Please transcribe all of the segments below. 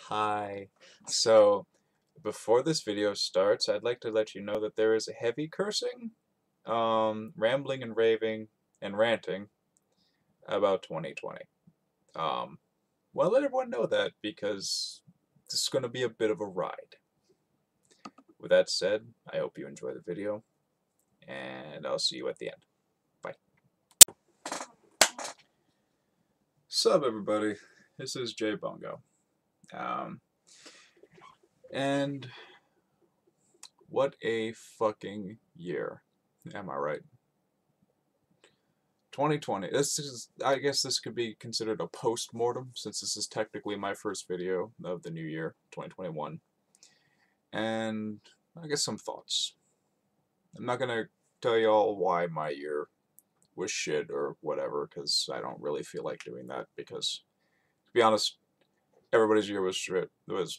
Hi. So, before this video starts, I'd like to let you know that there is a heavy cursing, rambling and raving and ranting about 2020. Um, well, let everyone know that because this is going to be a bit of a ride. With that said, I hope you enjoy the video, and I'll see you at the end. Bye. Sup, everybody? This is Jay Bongo. Um, and what a fucking year. Am I right? 2020. I guess this could be considered a post-mortem, since this is technically my first video of the new year, 2021. And I guess some thoughts. I'm not gonna tell y'all why my year was shit or whatever, because I don't really feel like doing that, because, to be honest, everybody's year was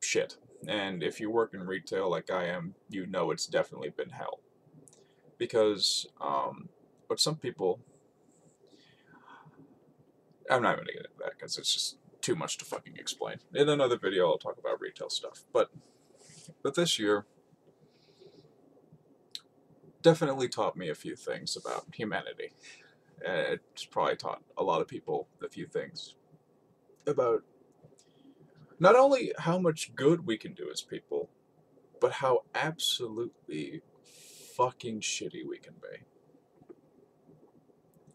shit. And if you work in retail like I am, you know it's definitely been hell. Because, but some people, I'm not even gonna get into that because it's just too much to fucking explain. In another video, I'll talk about retail stuff. But this year definitely taught me a few things about humanity. It's probably taught a lot of people a few things about not only how much good we can do as people, but how absolutely fucking shitty we can be.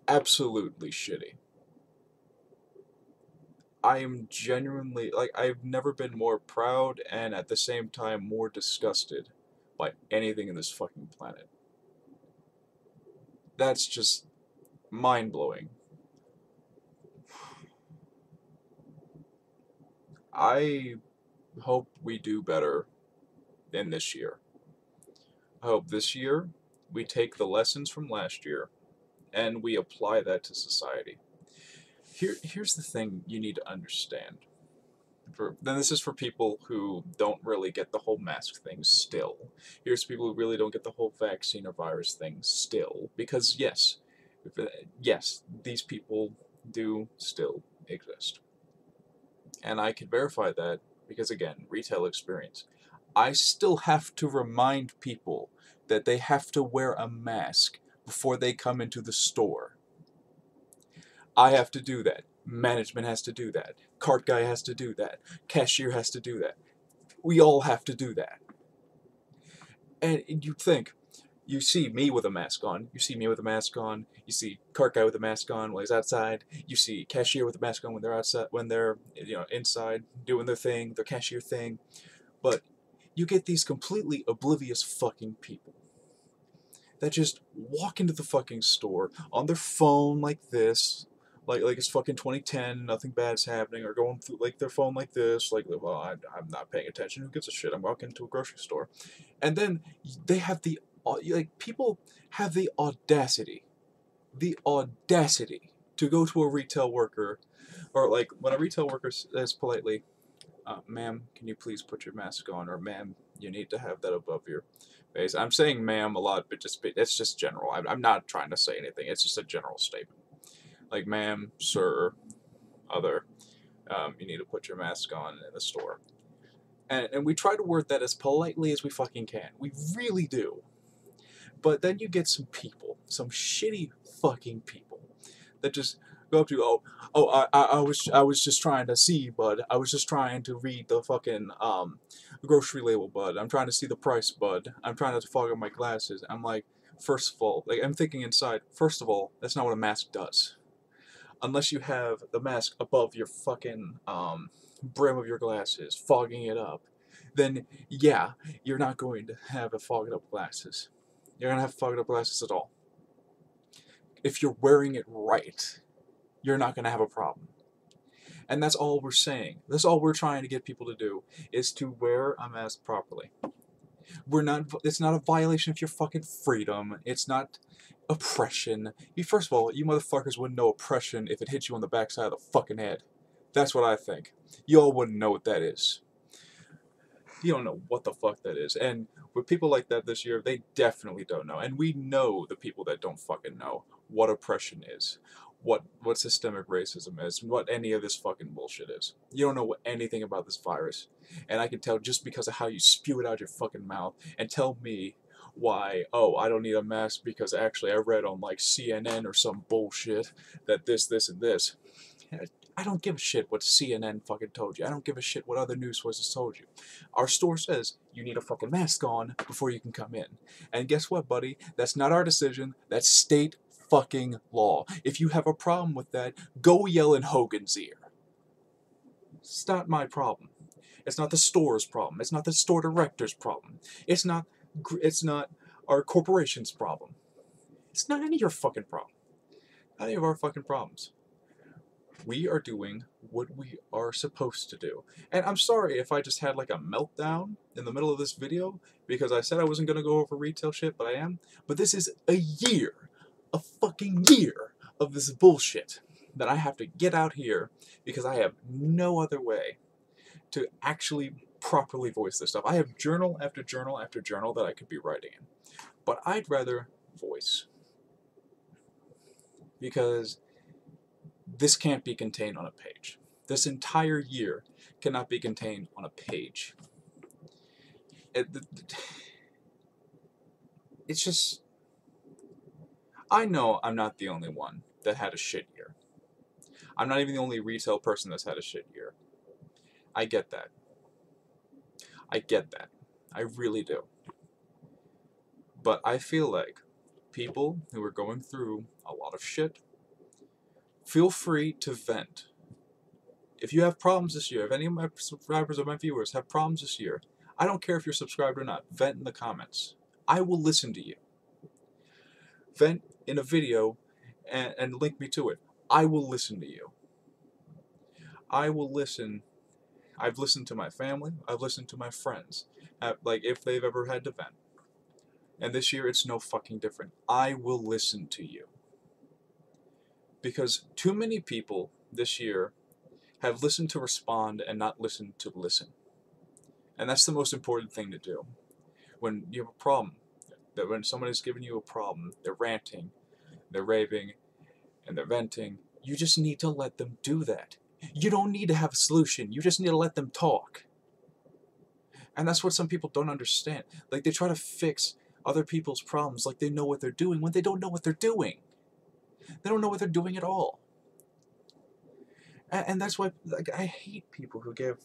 Absolutely shitty. I am genuinely, like, I've never been more proud and at the same time more disgusted by anything in this fucking planet. That's just mind-blowing. I hope we do better in this year. I hope this year we take the lessons from last year and we apply that to society. Here's the thing you need to understand. Then this is for people who don't really get the whole mask thing still. Here's people who really don't get the whole vaccine or virus thing still. Because yes, these people do still exist. And I can verify that because, again, retail experience. I still have to remind people that they have to wear a mask before they come into the store. I have to do that. Management has to do that. Cart guy has to do that. Cashier has to do that. We all have to do that. And you think, you see me with a mask on, you see me with a mask on, you see cart guy with a mask on while he's outside, you see cashier with a mask on when they're outside, when they're, inside doing their thing, their cashier thing. But you get these completely oblivious fucking people that just walk into the fucking store on their phone like this, like it's fucking 2010, nothing bad's happening, or going through like their phone like this, like, well, I'm not paying attention, who gives a shit, I'm walking into a grocery store. And then they have people have the audacity to go to a retail worker, or like when a retail worker says politely, ma'am, can you please put your mask on, or ma'am, you need to have that above your face. I'm saying ma'am a lot, but it's just general. I'm not trying to say anything. It's just a general statement. Like, ma'am, sir, other, you need to put your mask on in the store. And we try to word that as politely as we fucking can. We really do. But then you get some people, some shitty fucking people, that just go up to you, I was just trying to see, bud. I was just trying to read the fucking grocery label, bud. I'm trying to see the price, bud. I'm trying not to fog up my glasses. I'm like, first of all, like, I'm thinking inside, first of all, that's not what a mask does. Unless you have the mask above your fucking brim of your glasses, fogging it up, then yeah, you're not going to have a fogged up glasses. You're gonna have fogged up glasses at all. If you're wearing it right, you're not gonna have a problem. And that's all we're saying. That's all we're trying to get people to do, is to wear a mask properly. It's not a violation of your fucking freedom. It's not oppression. First of all, you motherfuckers wouldn't know oppression if it hit you on the backside of the fucking head. That's what I think. You all wouldn't know what that is. You don't know what the fuck that is. And with people like that this year, they definitely don't know. And we know the people that don't fucking know what oppression is. what systemic racism is, what any of this fucking bullshit is. You don't know anything about this virus, and I can tell just because of how you spew it out your fucking mouth and tell me why, oh, I don't need a mask because actually I read on like CNN or some bullshit that this and this. I don't give a shit what CNN fucking told you. I don't give a shit what other news sources told you. Our store says you need a fucking mask on before you can come in. And guess what, buddy? That's not our decision. That's state fucking law. If you have a problem with that, go yell in Hogan's ear. It's not my problem. It's not the store's problem. It's not the store director's problem. It's not our corporation's problem. It's not any of your fucking problem. Not any of our fucking problems. We are doing what we are supposed to do. And I'm sorry if I just had like a meltdown in the middle of this video because I said I wasn't going to go over retail shit, but I am. But this is a fucking year of this bullshit that I have to get out here because I have no other way to actually properly voice this stuff. I have journal after journal after journal that I could be writing in. But I'd rather voice. Because this can't be contained on a page. This entire year cannot be contained on a page. It's just... I know I'm not the only one that had a shit year. I'm not even the only retail person that's had a shit year. I get that. I get that. I really do. But I feel like people who are going through a lot of shit, feel free to vent. If you have problems this year, if any of my subscribers or my viewers have problems this year, I don't care if you're subscribed or not, vent in the comments. I will listen to you. Vent in a video and link me to it. I will listen to you. I will listen. I've listened to my family. I've listened to my friends. Like, if they've ever had to vent. And this year, it's no fucking different. I will listen to you. Because too many people this year have listened to respond and not listened to listen. And that's the most important thing to do. When you have a problem, that when someone is giving you a problem, they're ranting, they're raving, and they're venting, you just need to let them do that. You don't need to have a solution. You just need to let them talk. And that's what some people don't understand. Like, they try to fix other people's problems like they know what they're doing when they don't know what they're doing. They don't know what they're doing at all. And that's why, like, I hate people who gave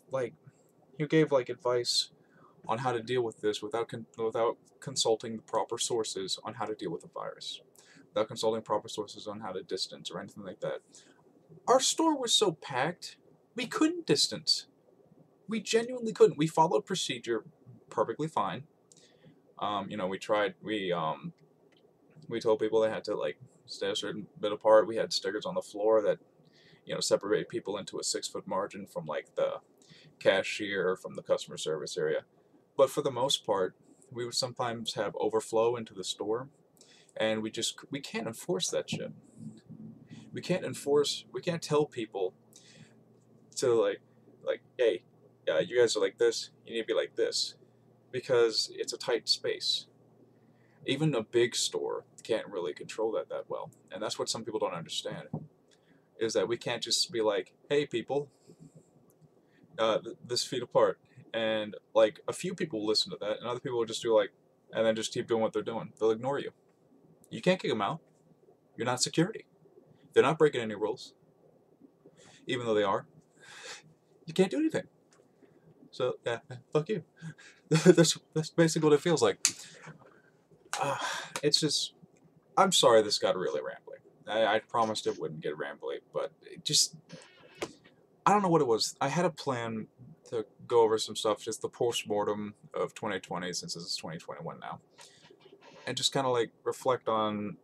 advice on how to deal with this without consulting the proper sources on how to deal with the virus, without consulting proper sources on how to distance or anything like that. Our store was so packed, we couldn't distance. We genuinely couldn't. We followed procedure perfectly fine. You know, we told people they had to, like, stay a certain bit apart. We had stickers on the floor that, you know, separate people into a 6-foot margin from, like, the cashier, from the customer service area. But for the most part, we would sometimes have overflow into the store, and we can't enforce that shit. We can't tell people to, like, hey, you guys are like this, you need to be like this, because it's a tight space. Even a big store can't really control that well, and that's what some people don't understand, is that we can't just be like, hey people, this feet apart, and like a few people will listen to that, and other people will just do like, and then just keep doing what they're doing. They'll ignore you. You can't kick them out. You're not security. They're not breaking any rules, even though they are. You can't do anything. So yeah, fuck you. that's basically what it feels like. It's just, I'm sorry this got really rambly. I promised it wouldn't get rambly, but it just, I don't know what it was. I had a plan to go over some stuff, just the postmortem of 2020, since this is 2021 now, and just kind of like reflect on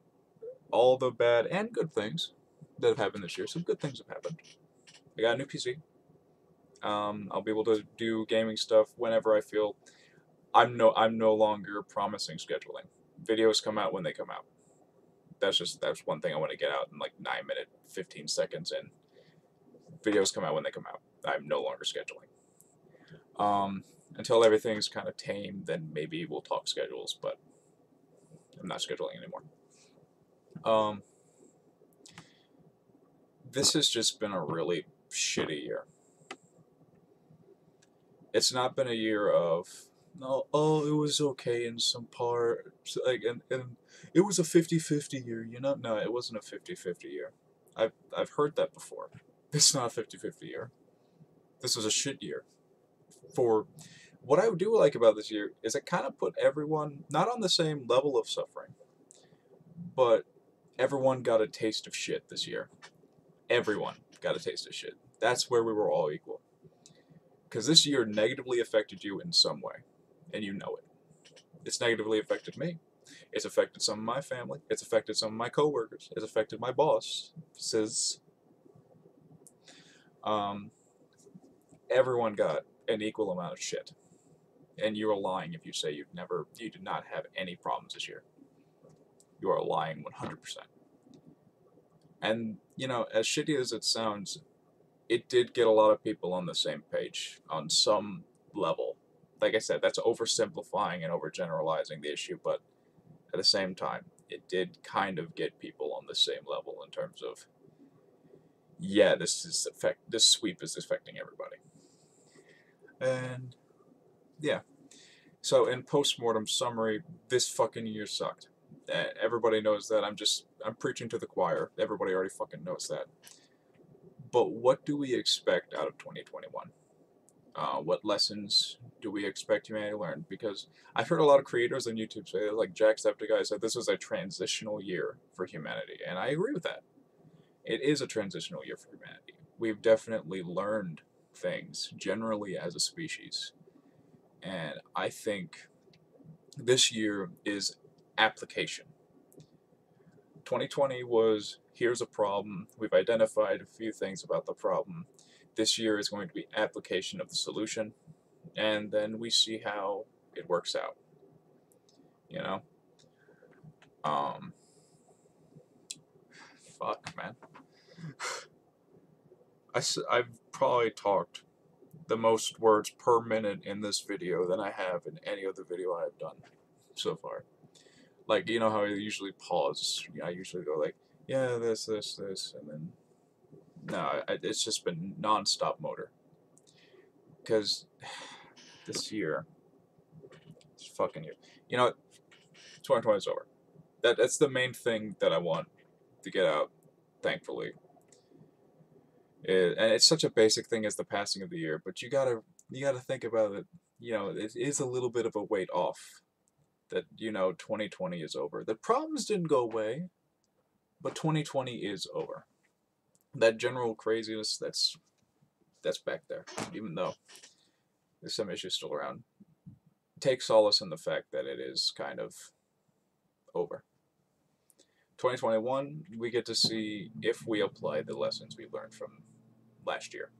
all the bad and good things that have happened this year. Some good things have happened. I got a new PC. I'll be able to do gaming stuff whenever I feel. I'm no longer promising scheduling. Videos come out when they come out. That's one thing I want to get out in like 9 minutes, 15 seconds in. Videos come out when they come out. I'm no longer scheduling. Until everything's kind of tame, then maybe we'll talk schedules, but I'm not scheduling anymore. this has just been a really shitty year. It's not been a year of, no, oh, it was okay in some parts, like, and it was a 50-50 year, you know? No, it wasn't a 50-50 year. I've heard that before. It's not a 50-50 year. This was a shit year. For what I do like about this year is it kind of put everyone not on the same level of suffering, but everyone got a taste of shit this year. Everyone got a taste of shit. That's where we were all equal. Because this year negatively affected you in some way, and you know it. It's negatively affected me. It's affected some of my family. It's affected some of my coworkers. It's affected my boss. Says, um, everyone got an equal amount of shit, and you are lying if you say you did not have any problems this year. You are lying 100%. And you know, as shitty as it sounds, it did get a lot of people on the same page on some level. Like I said, that's oversimplifying and overgeneralizing the issue, but at the same time, it did kind of get people on the same level in terms of, yeah, this sweep is affecting everybody. And yeah, so in postmortem summary, this fucking year sucked. Everybody knows that. I'm preaching to the choir. Everybody already fucking knows that. But what do we expect out of 2021? What lessons do we expect humanity to learn? Because I've heard a lot of creators on YouTube say, like Jacksepticeye said, this was a transitional year for humanity, and I agree with that. It is a transitional year for humanity. We've definitely learned things, generally as a species, and I think this year is application. 2020 was, here's a problem, we've identified a few things about the problem. This year is going to be application of the solution, and then we see how it works out. You know? Um, Fuck, man. I've probably talked the most words per minute in this video than I have in any other video I've done so far. Like, you know how I usually pause? I usually go like, yeah, this, and then... No, it's just been non-stop motor. Because this year, this fucking year, you know, 2020 is over. That's the main thing that I want to get out, thankfully. And it's such a basic thing as the passing of the year, but you gotta think about it. You know, it is a little bit of a weight off that, you know, 2020 is over. The problems didn't go away, but 2020 is over. That general craziness, that's back there, even though there's some issues still around. Take solace in the fact that it is kind of over. 2021, we get to see if we apply the lessons we learned from last year.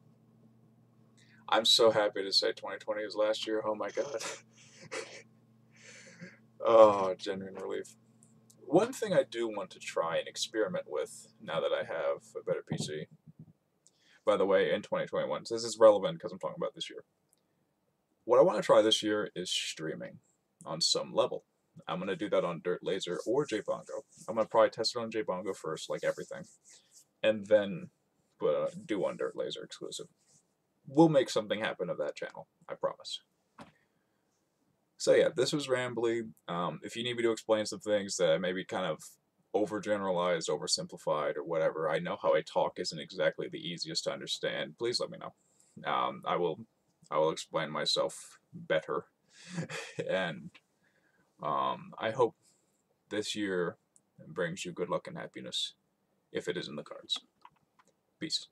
I'm so happy to say 2020 is last year. Oh my god. Oh, genuine relief. One thing I do want to try and experiment with now that I have a better PC, by the way, in 2021, so this is relevant because I'm talking about this year. What I want to try this year is streaming on some level. I'm going to do that on Dirt Laser or JBongo. I'm going to probably test it on JBongo first, like everything, and then do on Dirt Laser exclusive. We'll make something happen of that channel, I promise. So yeah, this was rambly. If you need me to explain some things that maybe kind of overgeneralized, oversimplified, or whatever, I know how I talk isn't exactly the easiest to understand. Please let me know. I will explain myself better, and I hope this year brings you good luck and happiness, if it is in the cards. Peace.